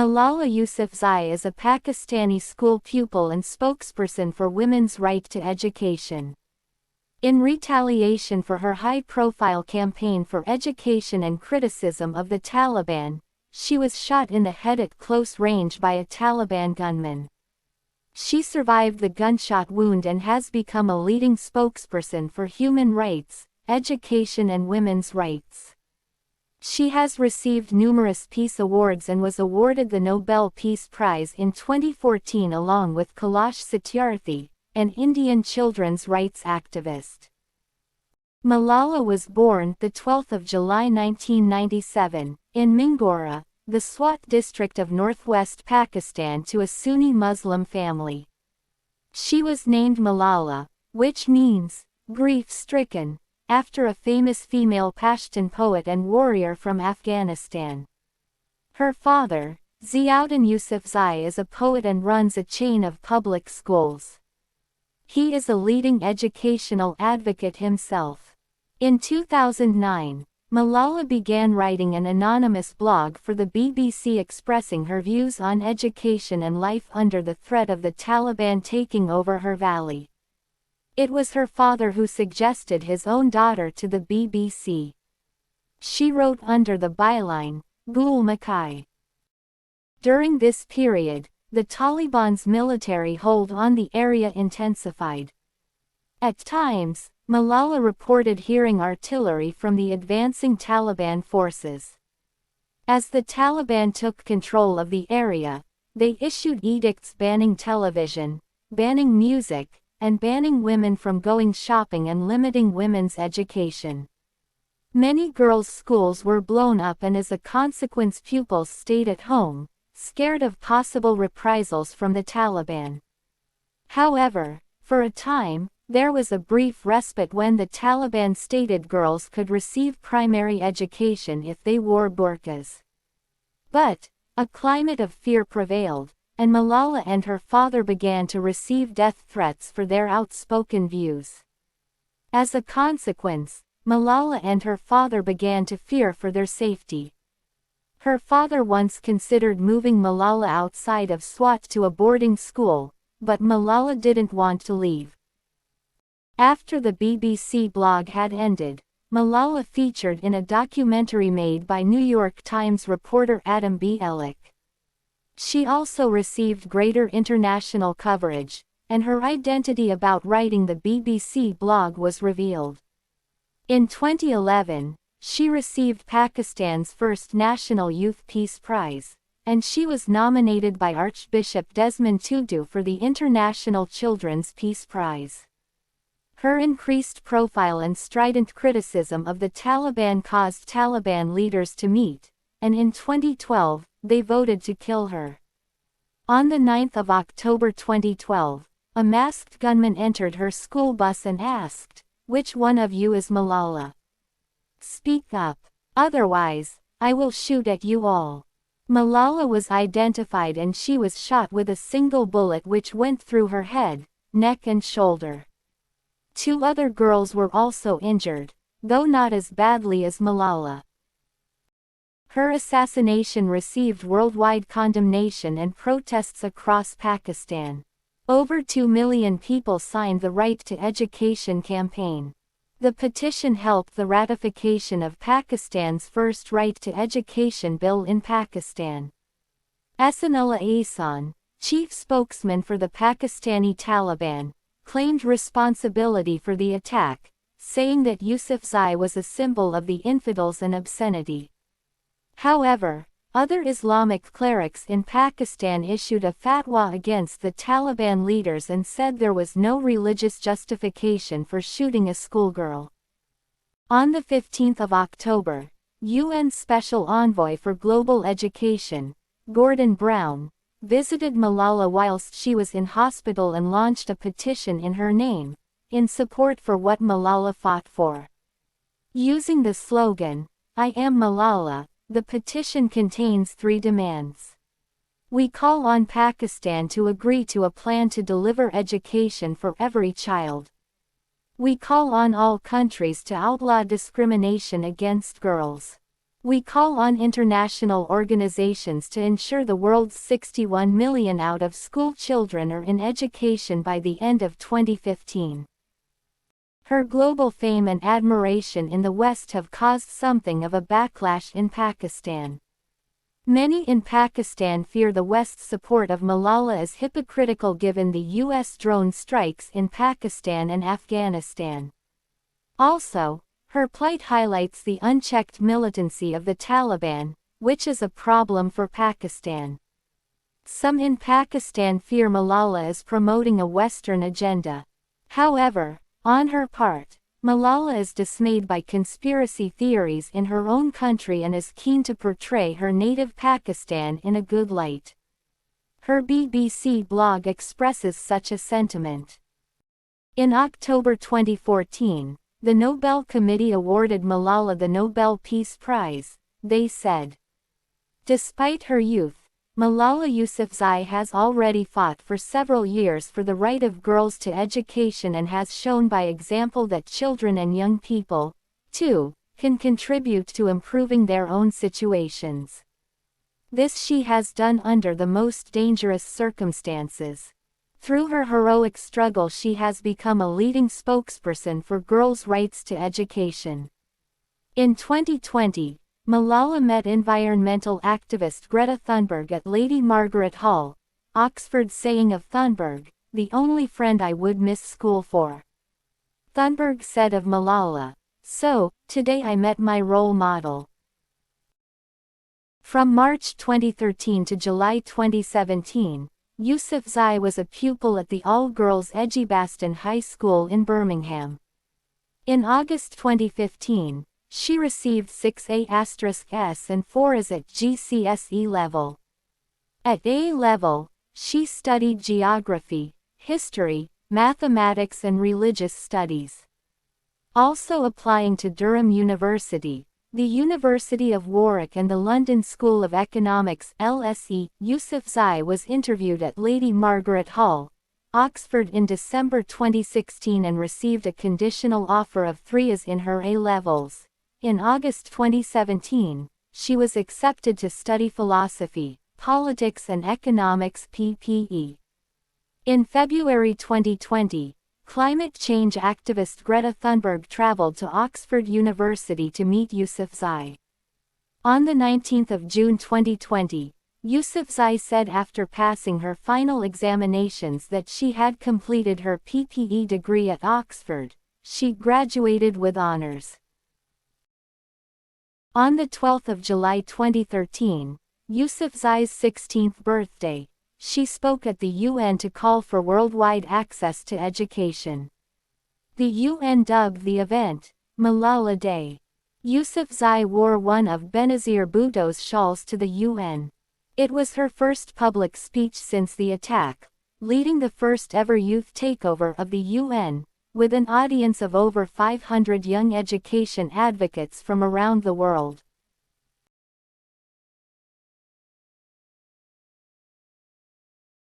Malala Yousafzai is a Pakistani school pupil and spokesperson for women's right to education. In retaliation for her high-profile campaign for education and criticism of the Taliban, she was shot in the head at close range by a Taliban gunman. She survived the gunshot wound and has become a leading spokesperson for human rights, education and women's rights. She has received numerous peace awards and was awarded the Nobel Peace Prize in 2014 along with Kailash Satyarthi, an Indian children's rights activist. Malala was born the 12th of July 1997 in Mingora, the Swat district of northwest Pakistan to a Sunni Muslim family. She was named Malala, which means grief-stricken, after a famous female Pashtun poet and warrior from Afghanistan. Her father, Swat Yousafzai, is a poet and runs a chain of public schools. He is a leading educational advocate himself. In 2009, Malala began writing an anonymous blog for the BBC expressing her views on education and life under the threat of the Taliban taking over her valley. It was her father who suggested his own daughter to the BBC. She wrote under the byline, Gul Makai. During this period, the Taliban's military hold on the area intensified. At times, Malala reported hearing artillery from the advancing Taliban forces. As the Taliban took control of the area, they issued edicts banning television, banning music, and banning women from going shopping and limiting women's education. Many girls' schools were blown up and as a consequence pupils stayed at home, scared of possible reprisals from the Taliban. However, for a time, there was a brief respite when the Taliban stated girls could receive primary education if they wore burqas. But, a climate of fear prevailed, and Malala and her father began to receive death threats for their outspoken views. As a consequence, Malala and her father began to fear for their safety. Her father once considered moving Malala outside of Swat to a boarding school, but Malala didn't want to leave. After the BBC blog had ended, Malala featured in a documentary made by New York Times reporter Adam B. Ellick. She also received greater international coverage, and her identity about writing the BBC blog was revealed. In 2011, she received Pakistan's first National Youth Peace Prize, and she was nominated by Archbishop Desmond Tutu for the International Children's Peace Prize. Her increased profile and strident criticism of the Taliban caused Taliban leaders to meet, and in 2012, they voted to kill her. On the 9th of October 2012, a masked gunman entered her school bus and asked, "Which one of you is Malala? Speak up, otherwise, I will shoot at you all." Malala was identified and she was shot with a single bullet which went through her head, neck and shoulder. 2 other girls were also injured, though not as badly as Malala. Her assassination received worldwide condemnation and protests across Pakistan. Over 2 million people signed the Right to Education campaign. The petition helped the ratification of Pakistan's first right to education bill in Pakistan. Asanullah Ahsan, chief spokesman for the Pakistani Taliban, claimed responsibility for the attack, saying that Yousafzai was a symbol of the infidels and obscenity. However, other Islamic clerics in Pakistan issued a fatwa against the Taliban leaders and said there was no religious justification for shooting a schoolgirl. On the 15th of October, UN Special Envoy for Global Education, Gordon Brown, visited Malala whilst she was in hospital and launched a petition in her name, in support for what Malala fought for. Using the slogan, "I am Malala," the petition contains 3 demands. We call on Pakistan to agree to a plan to deliver education for every child. We call on all countries to outlaw discrimination against girls. We call on international organizations to ensure the world's 61 million out-of-school children are in education by the end of 2015. Her global fame and admiration in the West have caused something of a backlash in Pakistan. Many in Pakistan fear the West's support of Malala is hypocritical given the U.S. drone strikes in Pakistan and Afghanistan. Also, her plight highlights the unchecked militancy of the Taliban, which is a problem for Pakistan. Some in Pakistan fear Malala is promoting a Western agenda. However, on her part, Malala is dismayed by conspiracy theories in her own country and is keen to portray her native Pakistan in a good light. Her BBC blog expresses such a sentiment. In October 2014, the Nobel Committee awarded Malala the Nobel Peace Prize, they said. Despite her youth, Malala Yousafzai has already fought for several years for the right of girls to education and has shown by example that children and young people, too, can contribute to improving their own situations. This she has done under the most dangerous circumstances. Through her heroic struggle she has become a leading spokesperson for girls' rights to education. In 2020, Malala met environmental activist Greta Thunberg at Lady Margaret Hall, Oxford, saying of Thunberg, "The only friend I would miss school for." Thunberg said of Malala, "So, today I met my role model." From March 2013 to July 2017, Yousafzai was a pupil at the all-girls Edgbaston High School in Birmingham. In August 2015, she received 6 A*S and 4 As at GCSE level. At A level, she studied geography, history, mathematics and religious studies. Also applying to Durham University, the University of Warwick and the London School of Economics (LSE), Yousafzai was interviewed at Lady Margaret Hall, Oxford in December 2016 and received a conditional offer of 3 As in her A-levels. In August 2017, she was accepted to study philosophy, politics and economics (PPE). In February 2020, climate change activist Greta Thunberg traveled to Oxford University to meet Yousafzai. On 19 June 2020, Yousafzai said after passing her final examinations that she had completed her PPE degree at Oxford. She graduated with honors. On 12 July 2013, Yousafzai's 16th birthday, she spoke at the UN to call for worldwide access to education. The UN dubbed the event, Malala Day. Yousafzai wore one of Benazir Bhutto's shawls to the UN. It was her first public speech since the attack, leading the first ever youth takeover of the UN, with an audience of over 500 young education advocates from around the world.